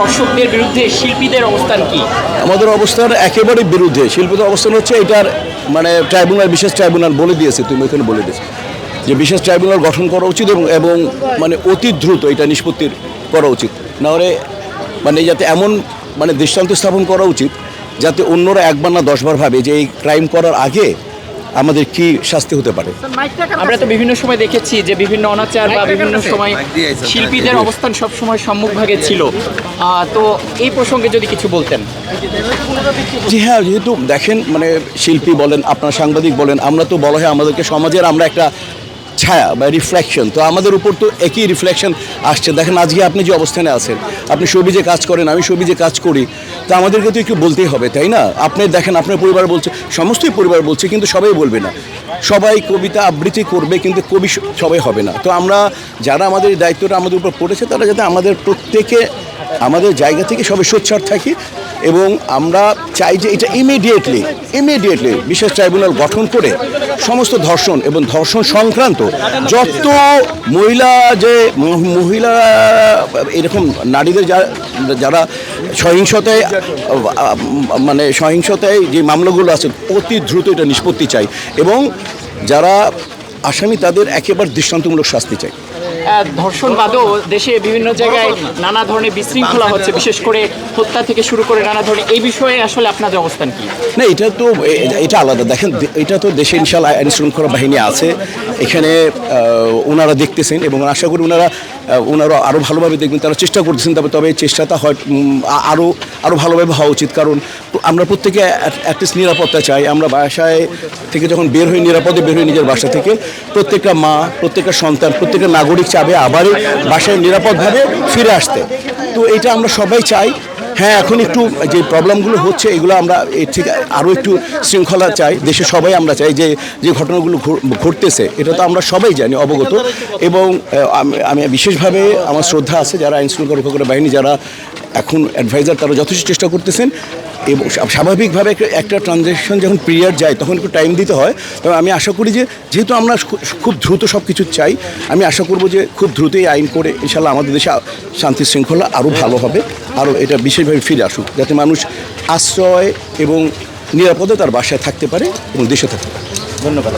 ধর্ষকদের বিরুদ্ধে শিল্পীদের অবস্থান কি? আমাদের অবস্থান একেবারে বিরুদ্ধে। শিল্পীদের অবস্থান হচ্ছে এটার মানে ট্রাইব্যুনাল, বিশেষ ট্রাইব্যুনাল বলে দিয়েছে, তুমি এখানে বলে দিয়েছো যে বিশেষ ট্রাইব্যুনাল গঠন করা উচিত এবং মানে অতি দ্রুত এটা নিষ্পত্তি করা উচিত। নাহলে মানে যাতে এমন মানে দৃষ্টান্ত স্থাপন করা উচিত যাতে অন্যরা একবার না 10বার ভাবে যে এই ক্রাইম করার আগে আমাদের কি শাস্তি হতে পারে। আমরা তো বিভিন্ন সময় দেখেছি যে বিভিন্ন অনাচার বা বিভিন্ন সময় শিল্পীদের অবস্থান সব সময় সম্মুখভাগে ছিল। তো এই প্রসঙ্গে যদি কিছু বলতেন। জি হ্যাঁ, যেহেতু দেখেন মানে শিল্পী বলেন, আপনার সাংবাদিক বলেন, আমরা তো বলা হয় আমাদেরকে সমাজের আমরা একটা ছায়া বা রিফ্লেকশন, তো আমাদের উপর তো একই রিফ্লেকশন আসছে। দেখেন আজকে আপনি যে অবস্থানে আছেন, আপনি সবিজে কাজ করেন, আমি সবিজে কাজ করি, তো আমাদেরকে তো একটু বলতেই হবে, তাই না? আপনি দেখেন আপনার পরিবার বলছে, সমস্তই পরিবার বলছে, কিন্তু সবাই বলবে না। সবাই কবিতা আবৃত্তি করবে কিন্তু কবি সবাই হবে না। তো আমরা যারা আমাদের এই দায়িত্বটা আমাদের উপর পড়েছে তারা যাতে আমাদের প্রত্যেকে আমাদের জায়গা থেকে সবাই সোচ্চার থাকি এবং আমরা চাই যে এটা ইমিডিয়েটলি বিশেষ ট্রাইব্যুনাল গঠন করে সমস্ত ধর্ষণ এবং ধর্ষণ সংক্রান্ত যত মহিলা এরকম নারীদের যারা সহিংসতায় যে মামলাগুলো আছে অতি দ্রুত এটা নিষ্পত্তি চাই এবং যারা আসামি তাদের একেবারে দৃষ্টান্তমূলক শাস্তি চাই। ধর্ষণ বাদেও দেশে বিভিন্ন জায়গায় নানা ধরনের বিশৃঙ্খলা হচ্ছে, বিশেষ করে হত্যা থেকে শুরু করে নানা ধরনের, এই বিষয়ে আসলে আপনাদের অবস্থান কি? না, এটা আলাদা। দেখেন এটা তো দেশে ইনশাআল্লাহ আইন শৃঙ্খলা বাহিনী আছে, এখানে ওনারা দেখতেছেন এবং আশা করি ওনারা আরও ভালোভাবে দেখবেন, তারা চেষ্টা করতেছেন। তবে চেষ্টাটা হয় আরও ভালোভাবে হওয়া উচিত, কারণ আমরা প্রত্যেকে অ্যাটলিস্ট নিরাপত্তা চাই। আমরা বাসায় থেকে যখন বের হই, নিরাপদে বের হই নিজের বাসা থেকে, প্রত্যেকটা মা, প্রত্যেকটা সন্তান, প্রত্যেকটা নাগরিক চাবে আবার বাসায় নিরাপদভাবে ফিরে আসতে। তো এটা আমরা সবাই চাই। হ্যাঁ, এখন একটু যে প্রবলেমগুলো হচ্ছে এগুলো আমরা এর থেকে আরও একটু শৃঙ্খলা চাই, দেশে সবাই আমরা চাই যে ঘটনাগুলো ঘটতেছে এটা তো আমরা সবাই জানি, অবগত। এবং আমি বিশেষভাবে আমার শ্রদ্ধা আছে যারা আইন শৃঙ্খলা রক্ষাকারী বাহিনী, যারা এখন অ্যাডভাইজার, তারা যথেষ্ট চেষ্টা করতেছেন এবং স্বাভাবিকভাবে একটা ট্রানজ্যাকশন যখন পিরিয়ড যায় তখন একটু টাইম দিতে হয়। তবে আমি আশা করি যে যেহেতু আমরা খুব দ্রুত সব কিছু চাই, আমি আশা করব যে খুব দ্রুত এই আইন করে ইনশাল্লাহ আমাদের দেশে শান্তি শৃঙ্খলা আরও ভালো হবে, আরও এটা বিশেষভাবে ফিরে আসুক, যাতে মানুষ আশ্রয় এবং নিরাপদে তার বাসায় থাকতে পারে এবং দেশে থাকতে পারে। ধন্যবাদ।